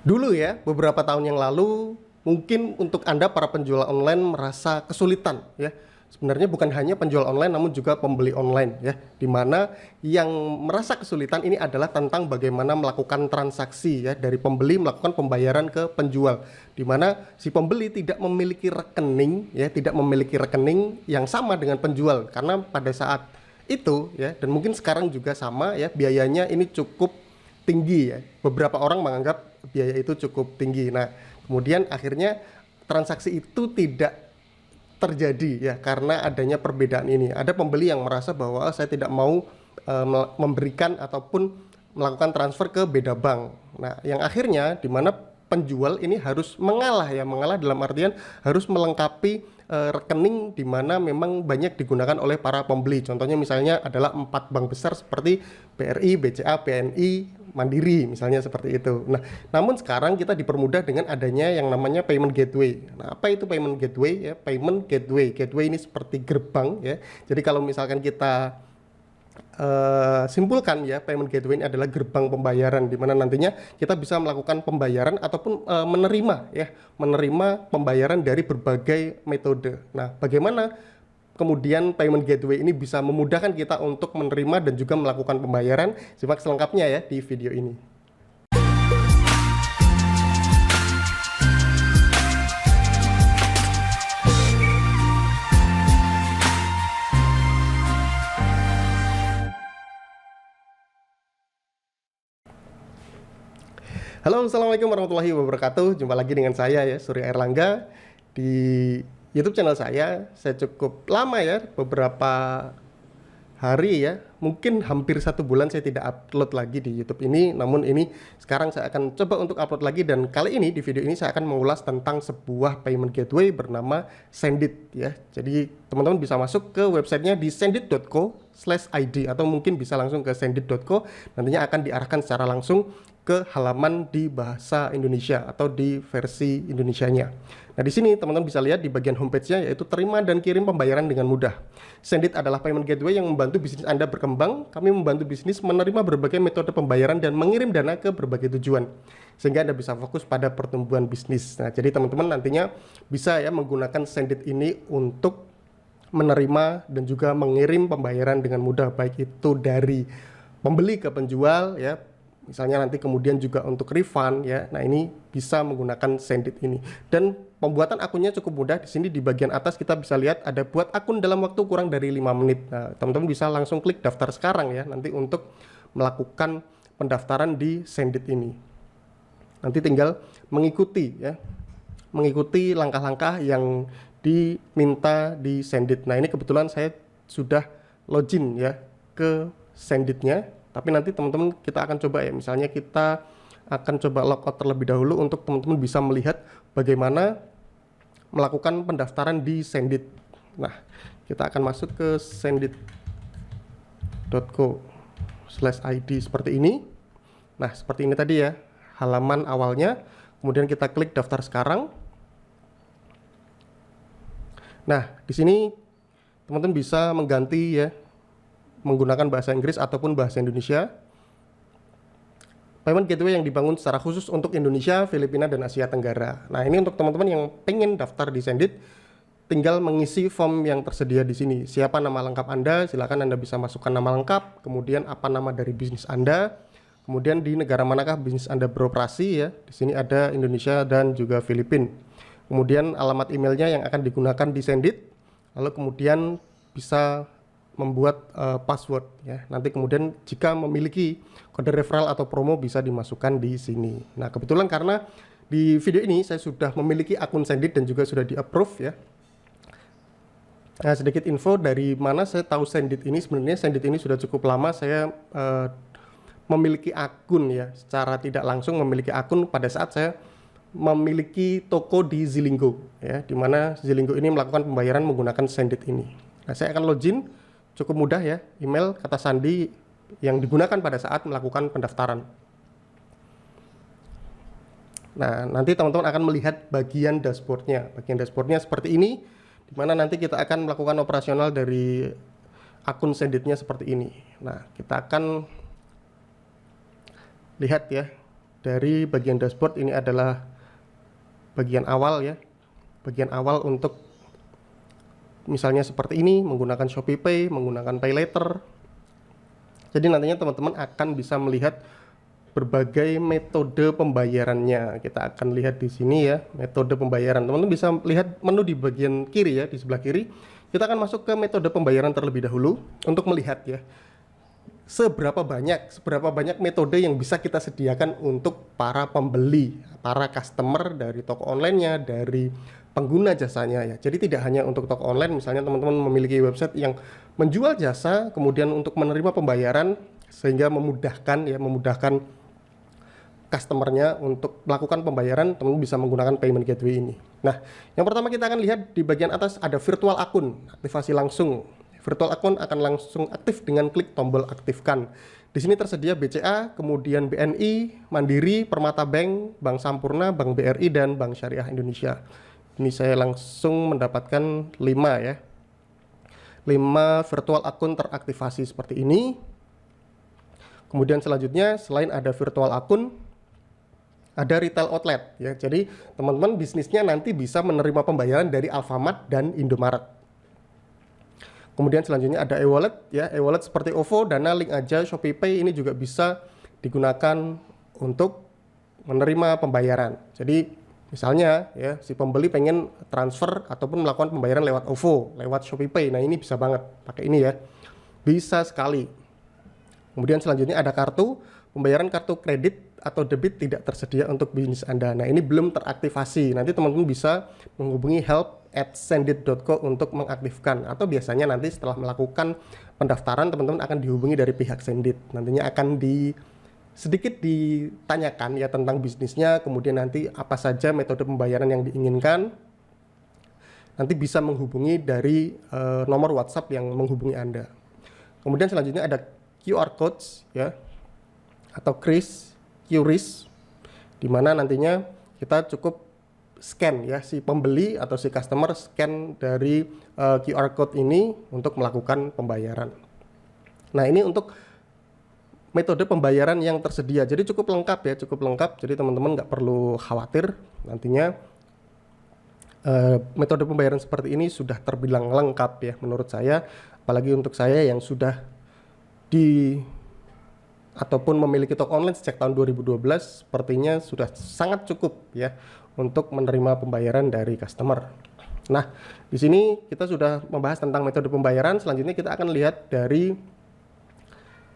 Dulu ya, beberapa tahun yang lalu, mungkin untuk Anda para penjual online merasa kesulitan ya. Sebenarnya bukan hanya penjual online namun juga pembeli online ya. Di mana yang merasa kesulitan ini adalah tentang bagaimana melakukan transaksi ya dari pembeli melakukan pembayaran ke penjual. Di mana si pembeli tidak memiliki rekening ya, tidak memiliki rekening yang sama dengan penjual karena pada saat itu ya dan mungkin sekarang juga sama ya biayanya ini cukup tinggi ya. Beberapa orang menganggap biaya itu cukup tinggi. Nah, kemudian akhirnya transaksi itu tidak terjadi ya karena adanya perbedaan ini. Ada pembeli yang merasa bahwa saya tidak mau memberikan ataupun melakukan transfer ke beda bank. Nah, yang akhirnya di mana penjual ini harus mengalah ya, mengalah dalam artian harus melengkapi rekening di mana memang banyak digunakan oleh para pembeli. Contohnya misalnya adalah 4 bank besar seperti BRI, BCA, BNI, Mandiri misalnya seperti itu. Nah, namun sekarang kita dipermudah dengan adanya yang namanya payment gateway. Nah, apa itu payment gateway ya? Payment gateway. Gateway ini seperti gerbang ya. Jadi kalau misalkan kita simpulkan ya, payment gateway ini adalah gerbang pembayaran di mana nantinya kita bisa melakukan pembayaran ataupun menerima ya, menerima pembayaran dari berbagai metode. Nah, bagaimana kemudian payment gateway ini bisa memudahkan kita untuk menerima dan juga melakukan pembayaran? Simak selengkapnya ya di video ini. Halo, assalamualaikum warahmatullahi wabarakatuh. Jumpa lagi dengan saya ya, Surya Erlangga di YouTube channel saya. Saya cukup lama ya, beberapa hari ya, mungkin hampir 1 bulan saya tidak upload lagi di YouTube ini. Namun ini sekarang saya akan coba untuk upload lagi dan kali ini di video ini saya akan mengulas tentang sebuah payment gateway bernama Sendit ya. Jadi teman-teman bisa masuk ke websitenya di sendit.co/id atau mungkin bisa langsung ke sendit.co. Nantinya akan diarahkan secara langsung ke halaman di bahasa Indonesia atau di versi Indonesianya. Nah, di sini teman-teman bisa lihat di bagian homepage-nya yaitu terima dan kirim pembayaran dengan mudah. Sendit adalah payment gateway yang membantu bisnis Anda berkembang. Kami membantu bisnis menerima berbagai metode pembayaran dan mengirim dana ke berbagai tujuan sehingga Anda bisa fokus pada pertumbuhan bisnis. Nah, jadi teman-teman nantinya bisa ya menggunakan Sendit ini untuk menerima dan juga mengirim pembayaran dengan mudah, baik itu dari pembeli ke penjual ya. Misalnya nanti kemudian juga untuk refund ya. Nah, ini bisa menggunakan Sendit ini. Dan pembuatan akunnya cukup mudah. Di sini di bagian atas kita bisa lihat ada buat akun dalam waktu kurang dari 5 menit. Nah, teman-teman bisa langsung klik daftar sekarang ya nanti untuk melakukan pendaftaran di Sendit ini. Nanti tinggal mengikuti ya. Mengikuti langkah-langkah yang diminta di Sendit. Nah, ini kebetulan saya sudah login ya ke Senditnya. Tapi nanti teman-teman kita akan coba ya, misalnya kita akan coba logout terlebih dahulu untuk teman-teman bisa melihat bagaimana melakukan pendaftaran di Sendit. Nah, kita akan masuk ke sendit.co/id seperti ini. Nah, seperti ini tadi ya, halaman awalnya. Kemudian kita klik daftar sekarang. Nah, di sini teman-teman bisa mengganti ya, menggunakan bahasa Inggris ataupun bahasa Indonesia. Payment gateway yang dibangun secara khusus untuk Indonesia, Filipina, dan Asia Tenggara. Nah, ini untuk teman-teman yang pengen daftar di Sendit, tinggal mengisi form yang tersedia di sini. Siapa nama lengkap Anda? Silakan Anda bisa masukkan nama lengkap, kemudian apa nama dari bisnis Anda, kemudian di negara manakah bisnis Anda beroperasi ya. Di sini ada Indonesia dan juga Filipina. Kemudian alamat emailnya yang akan digunakan di Sendit, lalu kemudian bisa membuat password ya. Nanti kemudian jika memiliki kode referral atau promo bisa dimasukkan di sini. Nah, kebetulan karena di video ini saya sudah memiliki akun Sendit dan juga sudah di-approve ya. Nah, sedikit info dari mana saya tahu Sendit ini. Sebenarnya Sendit ini sudah cukup lama saya memiliki akun ya. Secara tidak langsung memiliki akun pada saat saya memiliki toko di Zilingo ya, di mana Zilingo ini melakukan pembayaran menggunakan Sendit ini. Nah, saya akan login. Cukup mudah ya, email, kata sandi yang digunakan pada saat melakukan pendaftaran. Nah, nanti teman-teman akan melihat bagian dashboardnya. Bagian dashboardnya seperti ini, di mana nanti kita akan melakukan operasional dari akun Senditnya seperti ini. Nah, kita akan lihat ya, dari bagian dashboard. Ini adalah bagian awal ya, bagian awal untuk misalnya seperti ini, menggunakan ShopeePay, menggunakan PayLater. Jadi nantinya teman-teman akan bisa melihat berbagai metode pembayarannya. Kita akan lihat di sini ya, metode pembayaran. Teman-teman bisa lihat menu di bagian kiri ya, di sebelah kiri. Kita akan masuk ke metode pembayaran terlebih dahulu untuk melihat ya, seberapa banyak metode yang bisa kita sediakan untuk para pembeli, para customer dari toko online-nya, dari pengguna jasanya ya. Jadi tidak hanya untuk toko online, misalnya teman-teman memiliki website yang menjual jasa, kemudian untuk menerima pembayaran sehingga memudahkan customernya untuk melakukan pembayaran, teman-teman bisa menggunakan payment gateway ini. Nah, yang pertama kita akan lihat di bagian atas ada virtual akun, aktivasi langsung. Virtual akun akan langsung aktif dengan klik tombol aktifkan. Di sini tersedia BCA, kemudian BNI, Mandiri, Permata Bank, Bank Sampurna, Bank BRI, dan Bank Syariah Indonesia. Ini saya langsung mendapatkan 5 ya. 5 virtual akun teraktivasi seperti ini. Kemudian selanjutnya selain ada virtual akun, ada retail outlet ya. Jadi teman-teman bisnisnya nanti bisa menerima pembayaran dari Alfamart dan Indomaret. Kemudian selanjutnya ada e-wallet ya, e-wallet seperti OVO, Dana, Link Aja, ShopeePay ini juga bisa digunakan untuk menerima pembayaran. Jadi misalnya ya, si pembeli pengen transfer ataupun melakukan pembayaran lewat OVO, lewat ShopeePay. Nah, ini bisa banget pakai ini ya. Bisa sekali. Kemudian selanjutnya ada kartu, pembayaran kartu kredit atau debit tidak tersedia untuk bisnis Anda. Nah, ini belum teraktivasi. Nanti teman-teman bisa menghubungi help@sendit.co untuk mengaktifkan, atau biasanya nanti setelah melakukan pendaftaran teman-teman akan dihubungi dari pihak Sendit. Nantinya akan sedikit ditanyakan ya tentang bisnisnya, kemudian nanti apa saja metode pembayaran yang diinginkan. Nanti bisa menghubungi dari nomor WhatsApp yang menghubungi Anda. Kemudian selanjutnya ada QR codes ya, atau QRIS, di mana nantinya kita cukup scan ya, si pembeli atau si customer scan dari QR code ini untuk melakukan pembayaran. Nah, ini untuk metode pembayaran yang tersedia. Jadi cukup lengkap ya, cukup lengkap. Jadi teman-teman nggak perlu khawatir nantinya metode pembayaran seperti ini sudah terbilang lengkap ya menurut saya. Apalagi untuk saya yang sudah ataupun memiliki toko online sejak tahun 2012, sepertinya sudah sangat cukup ya untuk menerima pembayaran dari customer. Nah, di sini kita sudah membahas tentang metode pembayaran. Selanjutnya kita akan lihat dari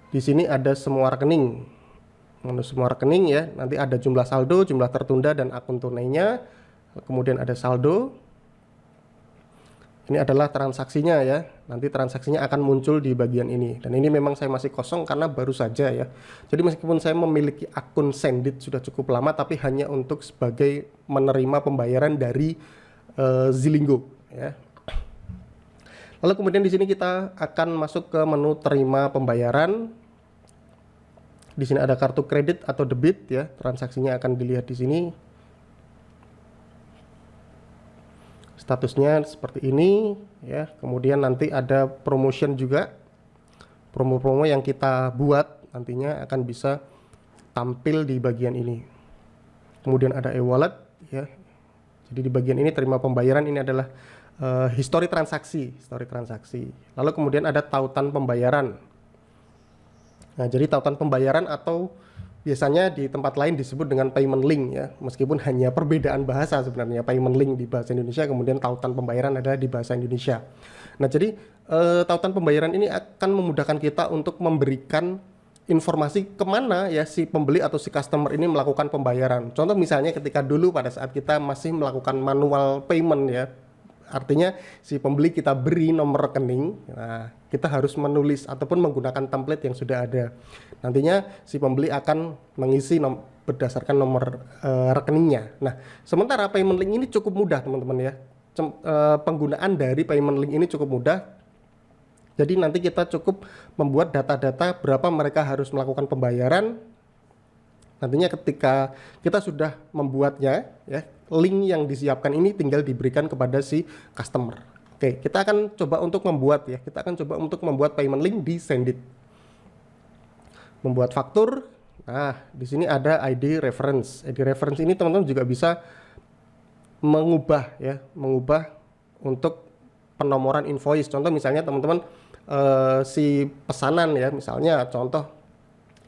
di sini ada semua rekening. Semua rekening ya, nanti ada jumlah saldo, jumlah tertunda, dan akun tunainya. Kemudian ada saldo. Ini adalah transaksinya ya. Nanti transaksinya akan muncul di bagian ini. Dan ini memang saya masih kosong karena baru saja ya. Jadi meskipun saya memiliki akun Sendit sudah cukup lama, tapi hanya untuk sebagai menerima pembayaran dari Zilinggo ya. Lalu kemudian di sini kita akan masuk ke menu terima pembayaran. Di sini ada kartu kredit atau debit ya. Transaksinya akan dilihat di sini. Statusnya seperti ini ya. Kemudian nanti ada promotion juga, promo-promo yang kita buat nantinya akan bisa tampil di bagian ini. Kemudian ada e-wallet ya. Jadi di bagian ini terima pembayaran, ini adalah histori transaksi. Lalu kemudian ada tautan pembayaran. Nah, jadi tautan pembayaran atau biasanya di tempat lain disebut dengan payment link ya, meskipun hanya perbedaan bahasa sebenarnya. Payment link di bahasa Indonesia, kemudian tautan pembayaran adalah di bahasa Indonesia. Nah, jadi tautan pembayaran ini akan memudahkan kita untuk memberikan informasi kemana ya si pembeli atau si customer ini melakukan pembayaran. Contoh misalnya ketika dulu pada saat kita masih melakukan manual payment ya, artinya si pembeli kita beri nomor rekening, nah kita harus menulis ataupun menggunakan template yang sudah ada. Nantinya si pembeli akan mengisi berdasarkan nomor rekeningnya. Nah, sementara payment link ini cukup mudah teman-teman ya. Penggunaan dari payment link ini cukup mudah. Jadi nanti kita cukup membuat data-data berapa mereka harus melakukan pembayaran. Nantinya ketika kita sudah membuatnya ya, link yang disiapkan ini tinggal diberikan kepada si customer. Oke, kita akan coba untuk membuat ya. Kita akan coba untuk membuat payment link di Sendit. Membuat faktur Nah, di sini ada ID reference. ID reference ini teman-teman juga bisa mengubah ya, mengubah untuk penomoran invoice. Contoh misalnya teman-teman si pesanan ya, misalnya contoh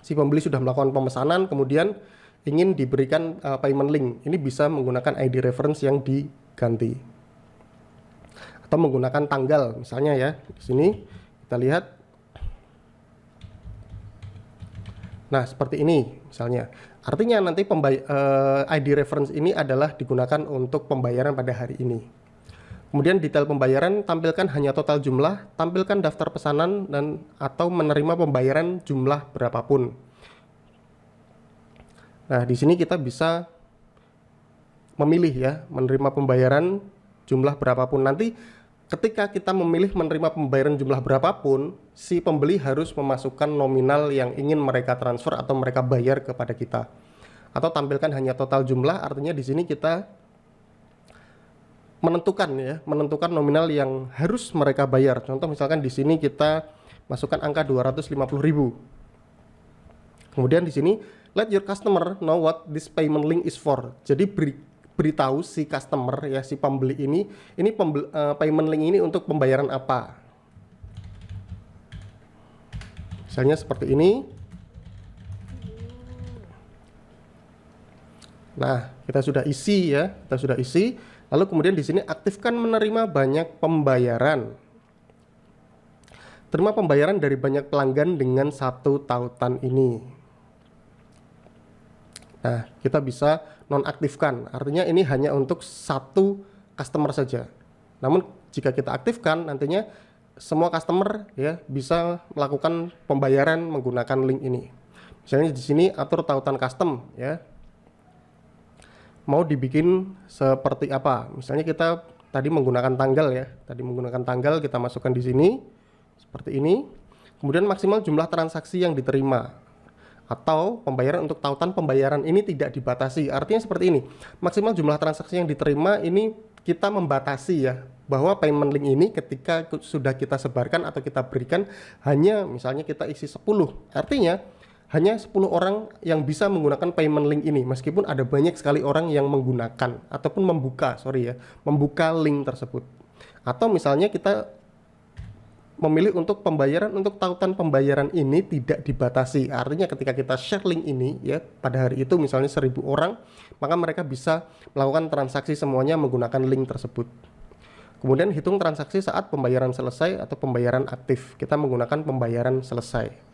si pembeli sudah melakukan pemesanan kemudian ingin diberikan payment link. Ini bisa menggunakan ID reference yang diganti. Atau menggunakan tanggal misalnya ya. Di sini kita lihat. Nah, seperti ini misalnya. Artinya nanti ID reference ini adalah digunakan untuk pembayaran pada hari ini. Kemudian detail pembayaran, tampilkan hanya total jumlah, tampilkan daftar pesanan dan atau menerima pembayaran jumlah berapapun. Nah, di sini kita bisa memilih ya, menerima pembayaran jumlah berapapun. Nanti ketika kita memilih menerima pembayaran jumlah berapapun, si pembeli harus memasukkan nominal yang ingin mereka transfer atau mereka bayar kepada kita. Atau tampilkan hanya total jumlah, artinya di sini kita menentukan nominal yang harus mereka bayar. Contoh misalkan di sini kita masukkan angka 250.000. Kemudian di sini let your customer know what this payment link is for. Jadi beritahu si customer ya, si pembeli ini payment link ini untuk pembayaran apa. Misalnya seperti ini. Nah, kita sudah isi ya, Lalu kemudian di sini aktifkan menerima banyak pembayaran. Terima pembayaran dari banyak pelanggan dengan satu tautan ini. Nah, kita bisa nonaktifkan. Artinya ini hanya untuk satu customer saja. Namun jika kita aktifkan, nantinya semua customer ya bisa melakukan pembayaran menggunakan link ini. Misalnya di sini atur tautan custom ya. Mau dibikin seperti apa? Misalnya kita tadi menggunakan tanggal ya. Kita masukkan di sini seperti ini. Kemudian maksimal jumlah transaksi yang diterima atau pembayaran untuk tautan pembayaran ini tidak dibatasi. Artinya seperti ini. Maksimal jumlah transaksi yang diterima ini kita membatasi ya, bahwa payment link ini ketika sudah kita sebarkan atau kita berikan hanya misalnya kita isi 10. Artinya hanya 10 orang yang bisa menggunakan payment link ini, meskipun ada banyak sekali orang yang menggunakan ataupun membuka membuka link tersebut. Atau misalnya kita memilih untuk pembayaran untuk tautan pembayaran ini tidak dibatasi. Artinya ketika kita share link ini ya, pada hari itu misalnya 1000 orang, maka mereka bisa melakukan transaksi semuanya menggunakan link tersebut. Kemudian hitung transaksi saat pembayaran selesai atau pembayaran aktif. Kita menggunakan pembayaran selesai.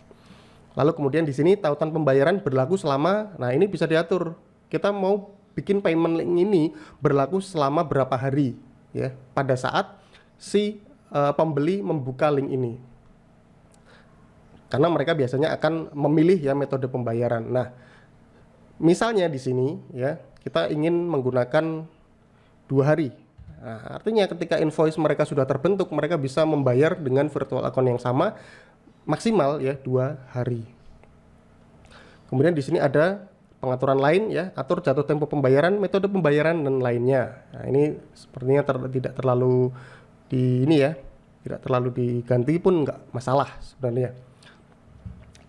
Lalu kemudian di sini tautan pembayaran berlaku selama, nah ini bisa diatur. Kita mau bikin payment link ini berlaku selama berapa hari ya, pada saat si pembeli membuka link ini. Karena mereka biasanya akan memilih ya metode pembayaran. Nah, misalnya di sini ya, kita ingin menggunakan 2 hari. Nah, artinya ketika invoice mereka sudah terbentuk, mereka bisa membayar dengan virtual account yang sama maksimal ya 2 hari. Kemudian di sini ada pengaturan lain ya, atur jatuh tempo pembayaran, metode pembayaran dan lainnya. Nah, ini sepertinya tidak terlalu tidak terlalu diganti pun nggak masalah sebenarnya.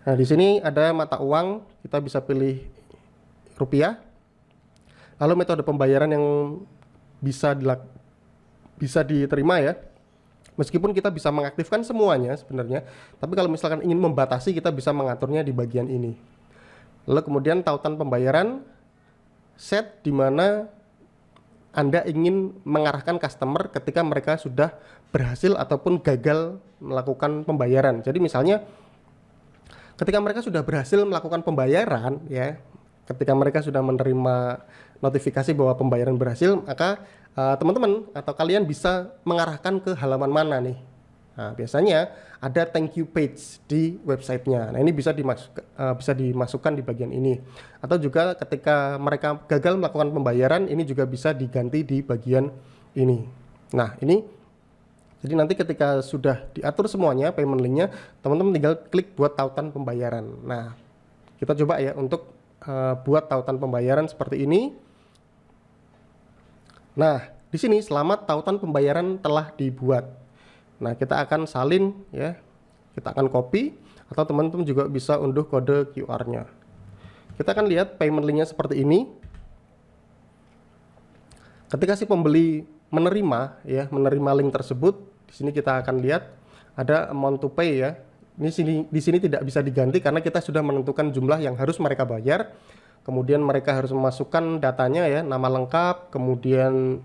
Nah, di sini ada mata uang, kita bisa pilih rupiah. Lalu metode pembayaran yang bisa diterima ya. Meskipun kita bisa mengaktifkan semuanya sebenarnya, tapi kalau misalkan ingin membatasi, kita bisa mengaturnya di bagian ini. Lalu kemudian tautan pembayaran, set di mana Anda ingin mengarahkan customer ketika mereka sudah berhasil ataupun gagal melakukan pembayaran. Jadi misalnya ketika mereka sudah berhasil melakukan pembayaran ya, ketika mereka sudah menerima notifikasi bahwa pembayaran berhasil, maka teman-teman atau kalian bisa mengarahkan ke halaman mana nih. Nah, biasanya ada thank you page di websitenya. Nah, ini bisa dimasukkan di bagian ini. Atau juga ketika mereka gagal melakukan pembayaran, ini juga bisa diganti di bagian ini. Nah, ini jadi nanti ketika sudah diatur semuanya payment linknya, teman-teman tinggal klik buat tautan pembayaran. Nah, kita coba ya untuk buat tautan pembayaran seperti ini. Nah, di sini selamat tautan pembayaran telah dibuat. Nah, kita akan salin ya. Kita akan copy atau teman-teman juga bisa unduh kode QR-nya. Kita akan lihat payment linknya seperti ini. Ketika si pembeli menerima link tersebut, di sini kita akan lihat ada amount to pay ya. Di sini tidak bisa diganti karena kita sudah menentukan jumlah yang harus mereka bayar. Kemudian mereka harus memasukkan datanya ya, nama lengkap, kemudian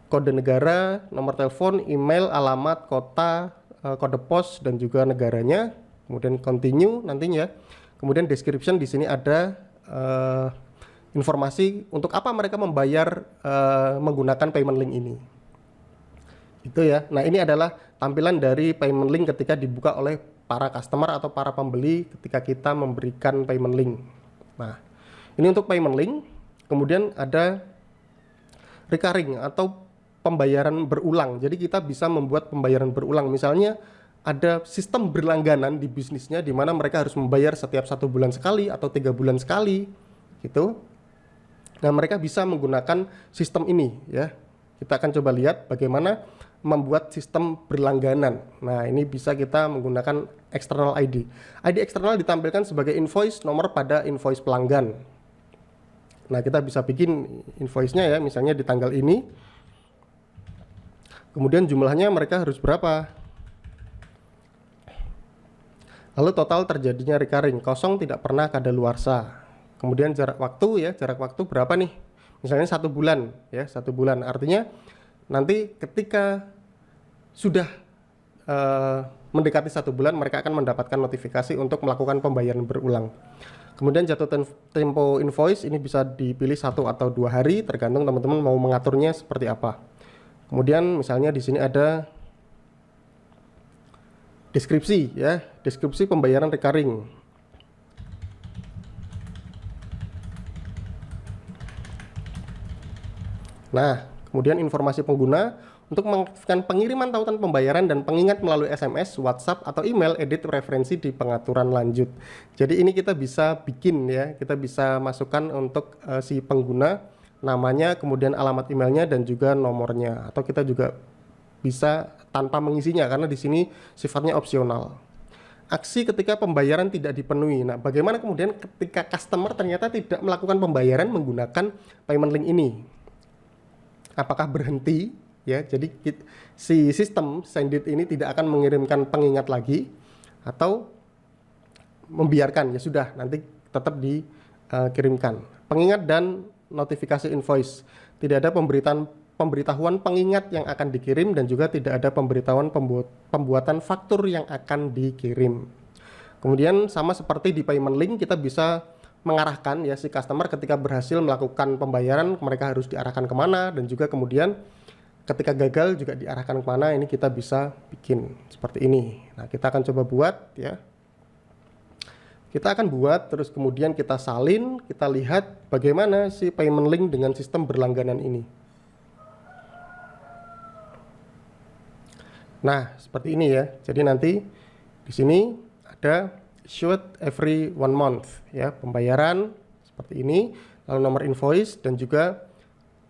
kode negara, nomor telepon, email, alamat, kota, kode pos dan juga negaranya. Kemudian continue nantinya. Kemudian description, di sini ada informasi untuk apa mereka membayar menggunakan payment link ini. Itu ya. Nah, ini adalah tampilan dari payment link ketika dibuka oleh para customer atau para pembeli ketika kita memberikan payment link. Nah, ini untuk payment link. Kemudian ada recurring atau pembayaran berulang. Jadi kita bisa membuat pembayaran berulang. Misalnya ada sistem berlangganan di bisnisnya di mana mereka harus membayar setiap 1 bulan sekali atau 3 bulan sekali gitu. Nah, mereka bisa menggunakan sistem ini ya. Kita akan coba lihat bagaimana membuat sistem berlangganan. Nah, ini bisa kita menggunakan external ID. ID eksternal ditampilkan sebagai invoice nomor pada invoice pelanggan. Nah, kita bisa bikin invoice-nya ya, misalnya di tanggal ini. Kemudian jumlahnya mereka harus berapa? Lalu total terjadinya recurring, kosong tidak pernah kadaluarsa. Kemudian jarak waktu berapa nih? Misalnya 1 bulan ya, 1 bulan. Artinya nanti ketika sudah mendekati 1 bulan mereka akan mendapatkan notifikasi untuk melakukan pembayaran berulang. Kemudian jatuh tempo invoice ini bisa dipilih 1 atau 2 hari tergantung teman-teman mau mengaturnya seperti apa. Kemudian misalnya di sini ada deskripsi ya, deskripsi pembayaran recurring. Nah, kemudian informasi pengguna untuk mengaktifkan pengiriman tautan pembayaran dan pengingat melalui SMS, WhatsApp, atau email, edit referensi di pengaturan lanjut. Jadi ini kita bisa bikin ya, kita bisa masukkan untuk si pengguna namanya, kemudian alamat emailnya dan juga nomornya. Atau kita juga bisa tanpa mengisinya karena di sini sifatnya opsional. Aksi ketika pembayaran tidak dipenuhi. Nah, bagaimana kemudian ketika customer ternyata tidak melakukan pembayaran menggunakan payment link ini? Apakah berhenti ya, jadi si sistem Sendit ini tidak akan mengirimkan pengingat lagi atau membiarkan ya sudah nanti tetap dikirimkan pengingat dan notifikasi invoice. Tidak ada pemberitahuan pengingat yang akan dikirim dan juga tidak ada pemberitahuan pembuatan faktur yang akan dikirim. Kemudian sama seperti di payment link, kita bisa mengarahkan ya si customer ketika berhasil melakukan pembayaran mereka harus diarahkan kemana, dan juga kemudian ketika gagal juga diarahkan kemana. Ini kita bisa bikin seperti ini. Nah, kita akan coba buat ya. Kita akan buat terus kemudian kita salin, kita lihat bagaimana si payment link dengan sistem berlangganan ini. Nah, seperti ini ya. Jadi nanti di sini ada issued every 1 month ya, pembayaran seperti ini, lalu nomor invoice dan juga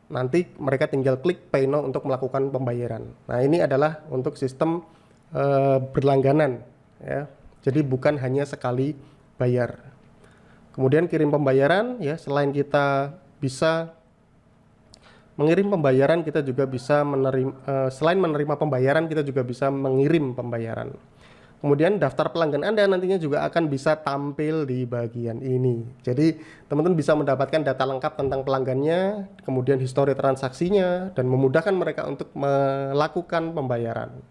nanti mereka tinggal klik pay now untuk melakukan pembayaran. Nah, ini adalah untuk sistem berlangganan ya. Jadi bukan hanya sekali bayar. Kemudian kirim pembayaran ya, selain kita bisa mengirim pembayaran, kita juga bisa menerima selain menerima pembayaran, kita juga bisa mengirim pembayaran. Kemudian daftar pelanggan Anda nantinya juga akan bisa tampil di bagian ini. Jadi teman-teman bisa mendapatkan data lengkap tentang pelanggannya, kemudian histori transaksinya, dan memudahkan mereka untuk melakukan pembayaran.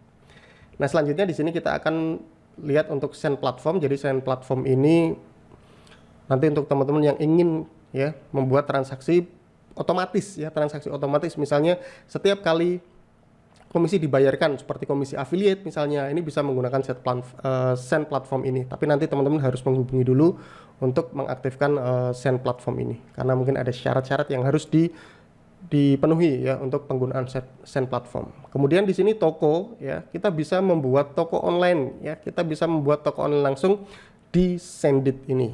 Nah, selanjutnya di sini kita akan lihat untuk send platform. Jadi send platform ini nanti untuk teman-teman yang ingin ya membuat transaksi otomatis ya, transaksi otomatis, misalnya setiap kali komisi dibayarkan seperti komisi affiliate misalnya, ini bisa menggunakan send platform ini. Tapi nanti teman-teman harus menghubungi dulu untuk mengaktifkan send platform ini karena mungkin ada syarat-syarat yang harus dipenuhi ya untuk penggunaan send platform. Kemudian di sini toko ya, kita bisa membuat toko online ya, kita bisa membuat toko online langsung di Sendit ini.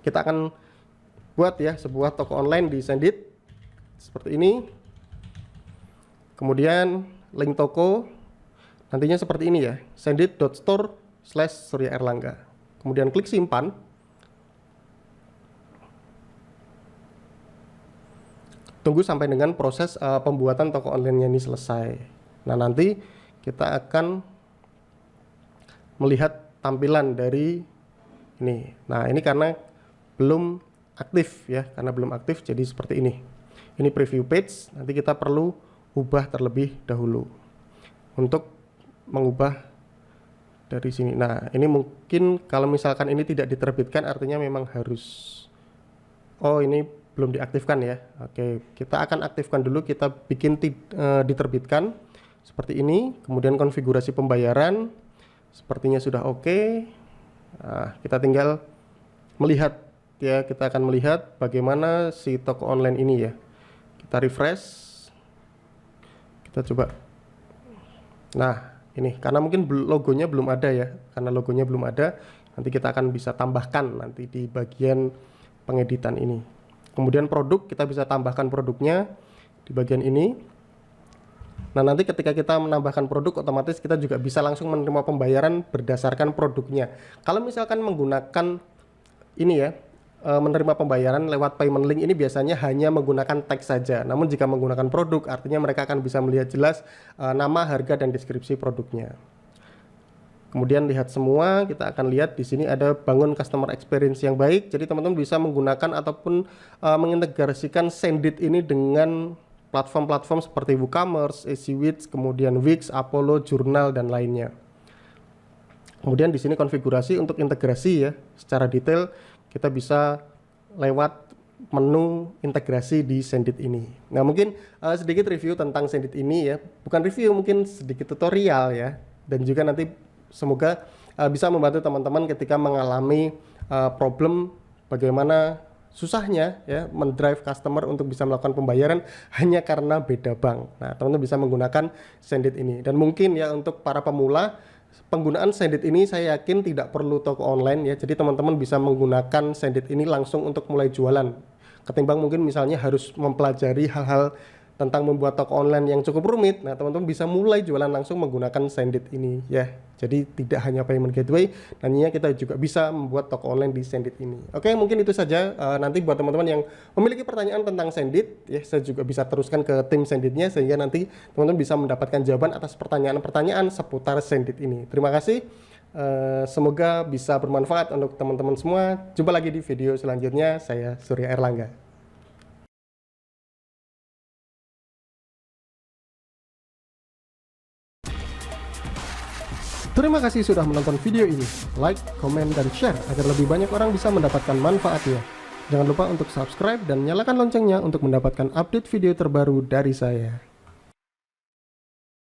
Kita akan buat ya sebuah toko online di Sendit seperti ini. Kemudian link toko nantinya seperti ini ya, sendit.store/suryaerlangga. Kemudian klik simpan. tunggu sampai dengan proses pembuatan toko online-nya ini selesai. Nah, nanti kita akan melihat tampilan dari ini. Nah, ini karena belum aktif ya, karena belum aktif jadi seperti ini. Ini preview page, nanti kita perlu ubah terlebih dahulu untuk mengubah dari sini. Nah, ini mungkin kalau misalkan ini tidak diterbitkan artinya memang harus, oh ini belum diaktifkan ya. Oke, kita akan aktifkan dulu, kita bikin diterbitkan seperti ini. Kemudian konfigurasi pembayaran sepertinya sudah oke. Nah, kita tinggal melihat ya, kita akan melihat bagaimana si toko online ini ya. Kita refresh, kita coba. Nah, ini karena mungkin logonya belum ada ya, karena logonya belum ada, nanti kita akan bisa tambahkan nanti di bagian pengeditan ini. Kemudian produk, kita bisa tambahkan produknya di bagian ini. Nah, nanti ketika kita menambahkan produk, otomatis kita juga bisa langsung menerima pembayaran berdasarkan produknya. Kalau misalkan menggunakan ini ya, menerima pembayaran lewat payment link, ini biasanya hanya menggunakan teks saja. Namun jika menggunakan produk, artinya mereka akan bisa melihat jelas nama, harga, dan deskripsi produknya. Kemudian lihat semua, kita akan lihat di sini ada bangun customer experience yang baik. Jadi teman-teman bisa menggunakan ataupun mengintegrasikan Sendit ini dengan platform-platform seperti WooCommerce, ACWITS, kemudian Wix, Apollo, Journal, dan lainnya. Kemudian di sini konfigurasi untuk integrasi ya, secara detail kita bisa lewat menu integrasi di Sendit ini. Nah, mungkin sedikit review tentang Sendit ini ya, bukan review, mungkin sedikit tutorial ya, dan juga nanti semoga bisa membantu teman-teman ketika mengalami problem bagaimana susahnya ya mendrive customer untuk bisa melakukan pembayaran hanya karena beda bank. Nah, teman-teman bisa menggunakan Sendit ini. Dan mungkin ya untuk para pemula, penggunaan Sendit ini saya yakin tidak perlu toko online ya. Jadi teman-teman bisa menggunakan Sendit ini langsung untuk mulai jualan. Ketimbang mungkin misalnya harus mempelajari hal-hal tentang membuat toko online yang cukup rumit. Nah, teman-teman bisa mulai jualan langsung menggunakan Sendit ini ya. Jadi tidak hanya payment gateway, nantinya kita juga bisa membuat toko online di Sendit ini. Oke, mungkin itu saja. Nanti buat teman-teman yang memiliki pertanyaan tentang Sendit, ya saya juga bisa teruskan ke tim Senditnya sehingga nanti teman-teman bisa mendapatkan jawaban atas pertanyaan-pertanyaan seputar Sendit ini. Terima kasih. Semoga bisa bermanfaat untuk teman-teman semua. Jumpa lagi di video selanjutnya. Saya Surya Erlangga. Terima kasih sudah menonton video ini. Like, komen, dan share agar lebih banyak orang bisa mendapatkan manfaatnya. Jangan lupa untuk subscribe dan nyalakan loncengnya untuk mendapatkan update video terbaru dari saya.